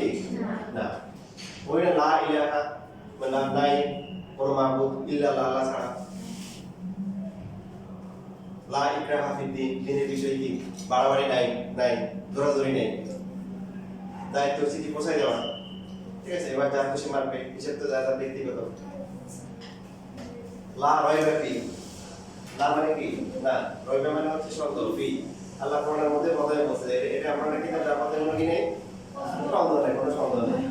কি না ওই লা ইলাহা মানে নাই কোন মাবুদ ইল্লাল্লাহ আল্লাহ ছাড়া লা ইকরাহা ফিদ্দিন দিনের বিষয় কি বাড়াবাড়ি নাই জোরাজোরি নেই দায়িত্ব চিঠি পৌঁছাই দেওয়া ঠিক আছে এবার যার খুশি মারবে হিসেব তো যা ব্যক্তিগত লা রয়বা ফি লা মানে কি না রয়বা মানে হচ্ছে সন্দেহ ফি আল্লাহ কোরআনের মধ্যে বলে বলছে এটা আপনারা কি জানেন আমাদের কোনো কি নেই সন্দেহ নেই কোনো সন্দেহ নেই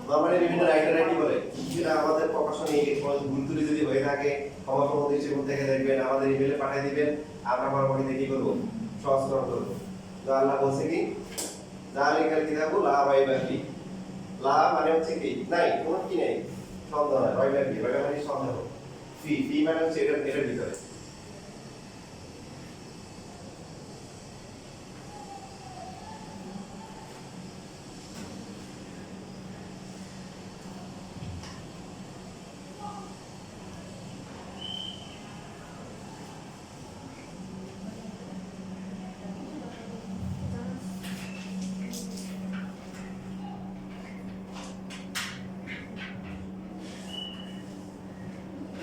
নরমালি বিভিন্ন রাইটাররা কি বলে যেটা আমাদের প্রকাশনী ভুল ত্রুটি যদি হয়ে থাকে ক্ষমা ক্ষমতা হিসেবে থেকে দেখবেন আমাদের ইমেলে পাঠিয়ে দিবেন আমরা পরবর্তীতে কি করব সংস্করণ করব তো আল্লাহ বলছে কি জালিকাল কিতাবু লা রাইবা ফি লা মানে হচ্ছে কি নাই কোনো কি নেই সন্দেহ নাই রাইবা ফি রাইবা মানে সন্দেহ ফি মানে হচ্ছে এর ভিতরে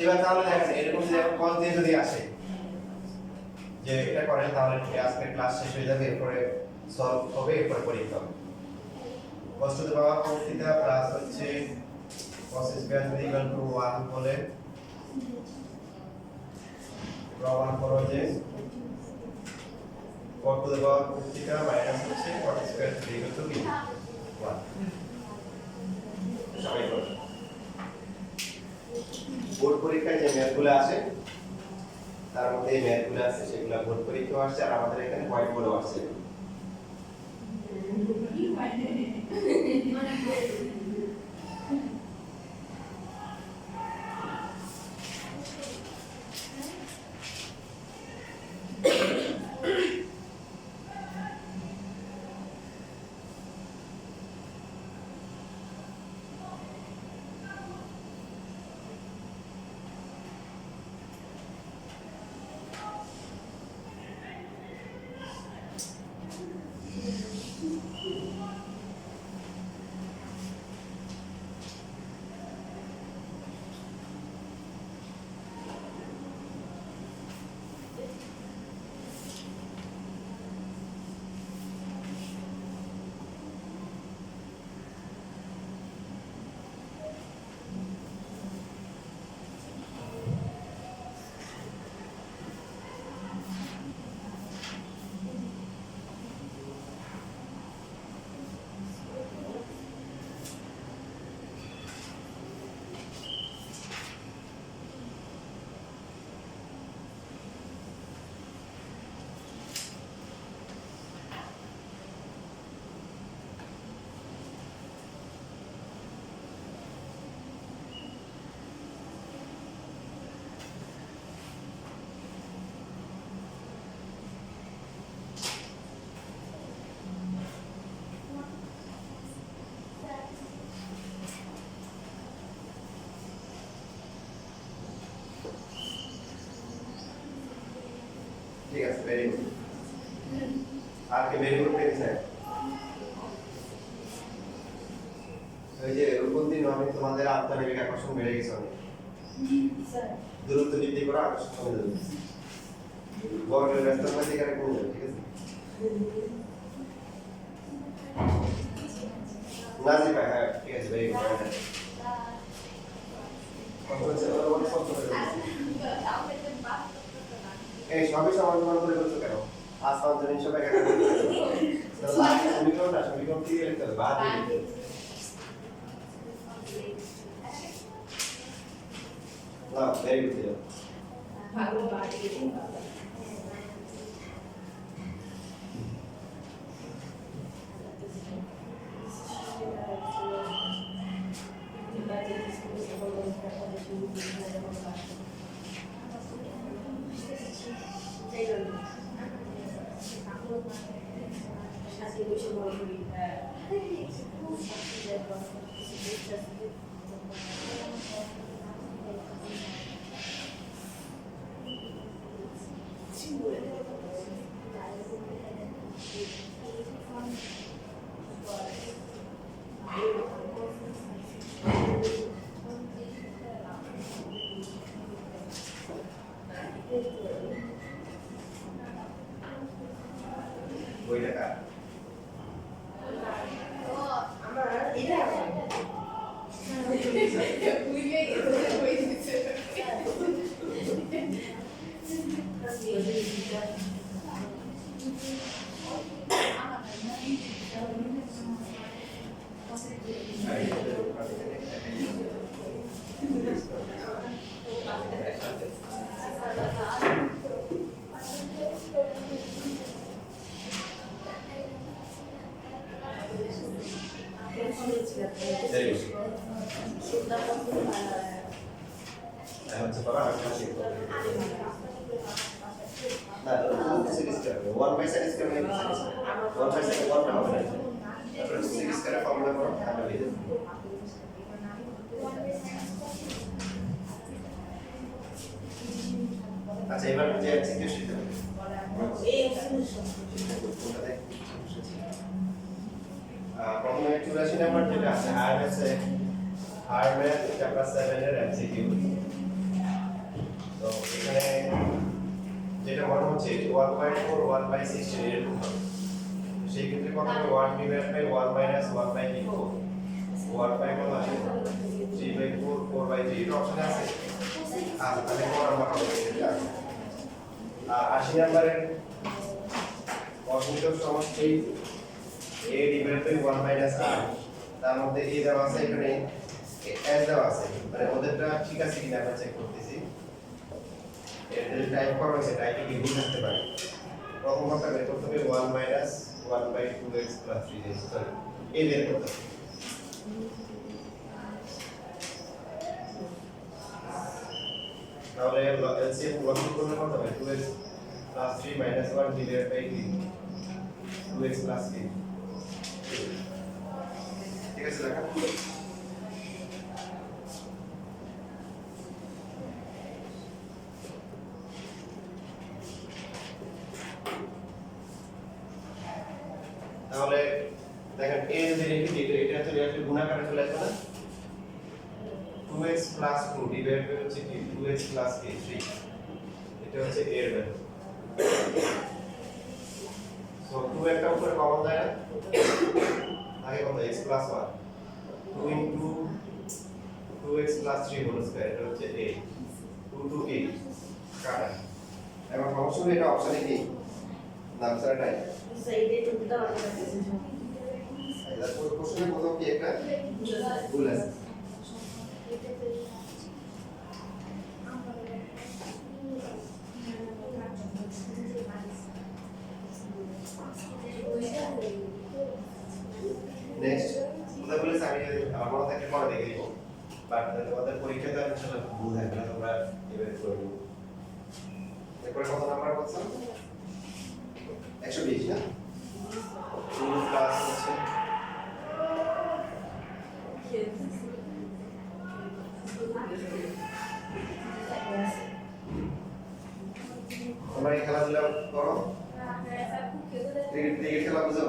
এবার তাহলে দেখেন এরকম যদি এখন কল দিয়ে যদি আসে যে এটা করেন তাহলে আজকের ক্লাস শেষ হয়ে যাবে এরপরে সলভ হবে এরপরে পরীক্ষা হবে cos to the power cos theta plus হচ্ছে cos স্কয়ার যদি ইকুয়াল টু 1 বলে প্রমাণ করো যে cos to the power cos theta minus হচ্ছে cos square theta equal to 1 সবাই করো বোর্ড পরীক্ষায় যে ম্যাথগুলো আসে তার মধ্যে এই ম্যাথগুলো আছে সেগুলো বোর্ড পরীক্ষাও আসছে আর আমাদের এখানে হোয়াইট বোর্ডও আসছে ঠিক আছে ভেরি গুড আর কি ভেরি গুড পেয়েছেন ওই যে রূপন্দিন আমি তোমাদের আত্মনিবেগ আকর্ষণ বেড়ে গেছে অনেক স্যার দূরত্ব বৃদ্ধি করা আকর্ষণ কমে যাবে বড়দের ব্যস্ত হয়ে গেলে কমে যাবে ঠিক আছে নাজি ভাই হ্যাঁ ঠিক আছে ভেরি গুড এই সবই সমাধান করে বলছো কেন আসাম জন্য সবাই কেন সমীকরণ কি লিখতে হবে বাদ দিয়ে না ভেরি গুড ভালো বাদ দিয়ে হচ্ছে পড়া আমি আসি না সিরিজ করবে 1 বাই সাইজ করবে 1 বাই সাইজ 1 না হবে না তারপরে সিরিজ করে ফর্মুলা করো আমরা লিখে দেব আচ্ছা এবার যে এক্সিকিউট শিখতে হবে এই প্রথমে 84 নাম্বার যেটা আছে হারম্যাথ চ্যাপ্টার 7 এর এমসিকিউ তো এখানে যেটা মনে হচ্ছে 1/4 1/16 এরকম সেই ক্ষেত্রে কত হবে 1 divide by 1 minus 1 by 1 by কত আছে 3/4 4/3 এর অপশন আছে আর তাহলে কোন নাম্বার হবে এটা আর 80 নাম্বারের অসংখ্য সমষ্টি a divide by 1 minus r তার মধ্যে a দেওয়া আছে এখানে s দেওয়া আছে মানে ওদেরটা ঠিক আছে কিনা আমরা চেক করতেছি এর টাইপ করা হয়েছে টাইপে কি ভুল থাকতে পারে প্রথমটা বের করতে হবে 1 minus 1 by 2x plus 3x sorry এই বের করতে হবে তাহলে এলসিএম লজিক করলে কত হবে 2x plus 3 minus 1 divide by 3 2x plus 3 ঠিক আছে লেখা তাহলে দেখেন a যদি রেখে দিই এটা চলে আসবে গুণাকারে চলে আসবে না 2x 2 ডিভাইড বাই হচ্ছে কি 2x 3 এটা হচ্ছে a এর ভ্যালু সো 2 একটা উপরে কমন যায় না আগে কত x 1 2 into 2x 3 whole square এটা হচ্ছে a 2 টু a কাটা এবং সমস্যা এটা অপশনে কি নাম ছাড়া টাইপ সাইডে টুকটা আছে এটা পুরো কোশ্চেনে কোথাও কি একটা ভুল আছে নেক্সট তোমরা বলেছ আমি আমার মনে থাকে পরে দেখে দিব বাট তোমাদের পরীক্ষাতে ইনশাআল্লাহ ভুল থাকবে না তোমরা এবারে করে নিও এরপরে কত নাম্বার বলছো 120 না 2 প্লাস হচ্ছে তোমরা এই খেলাধুলা করো ক্রিকেট খেলা বুঝো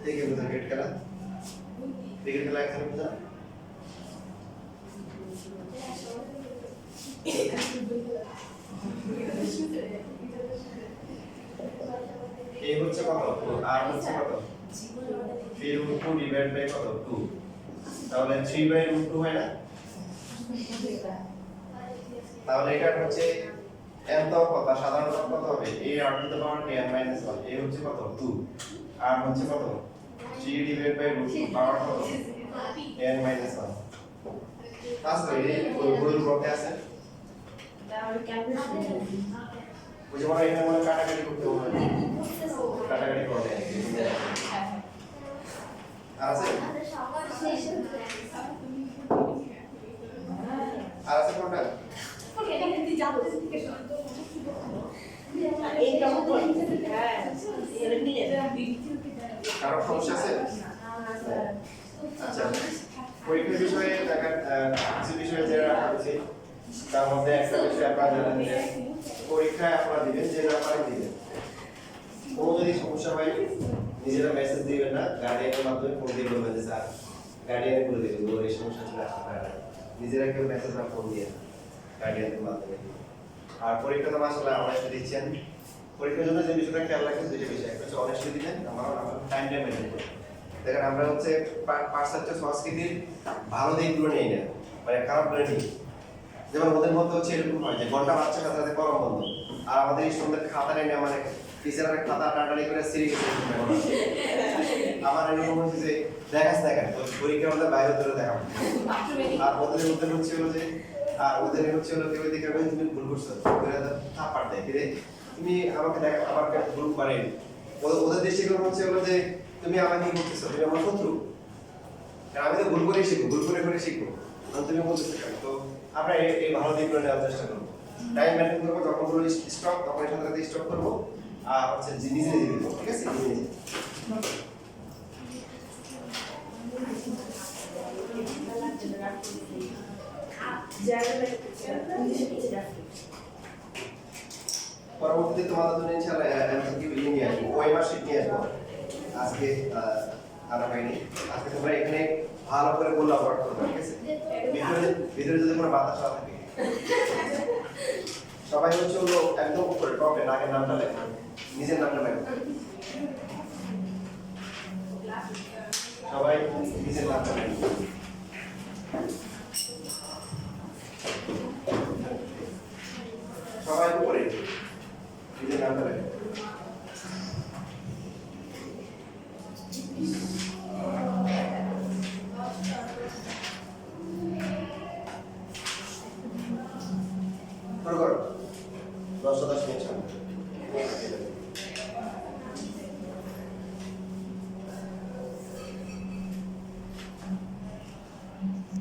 দেখে বুঝো ক্রিকেট খেলা এখানে বুঝো এই হচ্ছে কত আর হচ্ছে কত 3√2 ডিভাইড বাই কত 2 তাহলে 3/√2 হয় না তাহলে এটা হচ্ছে n তো কত সাধারণত কত হবে a r to the power n - 1 a হচ্ছে কত 2 r হচ্ছে কত 3 ডিভাইড বাই √2 পাওয়ার কত n - 1 তাহলে এই গুণ করতে আছে তাহলে ক্যালকুলেশন বুঝে মনে এখানে মনে কাটাকাটি করতে হবে কাটাকাটি করতে আছে আর আছে কোনটা এইটা মতো হ্যাঁ এর মিলে কারো সমস্যা আছে আচ্ছা পরীক্ষার বিষয়ে দেখেন কিছু বিষয়ে যে রাখা উচিত তার মধ্যে একটা বিষয় আপনারা জানেন যে পরীক্ষায় আপনারা দিবেন যে নাম্বারে দিবেন কোনো যদি সমস্যা হয় নিজেরা মেসেজ দিবেন না গার্ডিয়ানের মাধ্যমে ফোন দিয়ে বলবেন যে স্যার গার্ডিয়ানে বলে দিবেন ওর এই সমস্যা ছিল আপনারা নিজেরা কেউ মেসেজ না ফোন দিয়ে গার্ডিয়ানের মাধ্যমে আর পরীক্ষা তো মাশাআল্লাহ অনেস্টি দিচ্ছেন পরীক্ষার জন্য যে বিষয়টা খেয়াল রাখবেন দুটো বিষয় একটা হচ্ছে অনেস্টি দিবেন আমার টাইম মেনটেন করুন দেখেন আমরা হচ্ছে পার্সেন্টেজ সংস্কৃতির ভালো দিকগুলো নেই না মানে খারাপগুলো নেই যেমন ওদের মধ্যে হচ্ছে এরকম হয় যে ঘন্টা বাচ্চা সাথে কলম বন্ধ আর আমাদের এই সুন্দর খাতা নেই না মানে টিচারের খাতা টাটালি করে সিরিজ আমার এরকম হচ্ছে যে দেখাস দেখা পরীক্ষা আমাদের বাইরে ধরে দেখাবো আর ওদের ওদের হচ্ছে হলো যে আর ওদের হচ্ছে হলো কেউ দেখে তুমি ভুল করছো থাপ্পড় দেয় কিরে তুমি আমাকে দেখা আমাকে ভুল করেন ওদের দৃষ্টিকোণ হচ্ছে হলো যে তুমি আমাকে কি করতেছো তুমি আমার শত্রু কারণ আমি তো ভুল করে শিখবো ভুল করে করে শিখবো তুমি বলতেছো কেন তো আমরা এই ভালো দিকগুলো নেওয়ার চেষ্টা করবো টাইম ম্যানেজ করবো যখন বলো স্টপ তখন সাথে সাথে স্টপ করবো আর হচ্ছে নিজে নিজে দিবো ঠিক আছে নিজে নিজে পরবর্তীতে তোমাদের জন্য ইনশাআল্লাহ এমসিকিউ নিয়ে আসবো ওএমআর শিট নিয়ে আসবো আজকে আনা হয়নি আজকে তোমরা এখানে ভালো করে বললা ওয়ার্ক করবে ঠিক আছে ভিতরে ভিতরে যদি কোনো বাতাস না থাকে সবাই হচ্ছে হলো একদম উপরে টপে নাকের নামটা লেখো নিজের নামটা লেখো সবাই নিজের নামটা লেখো সবাই উপরে নিজের নামটা লেখো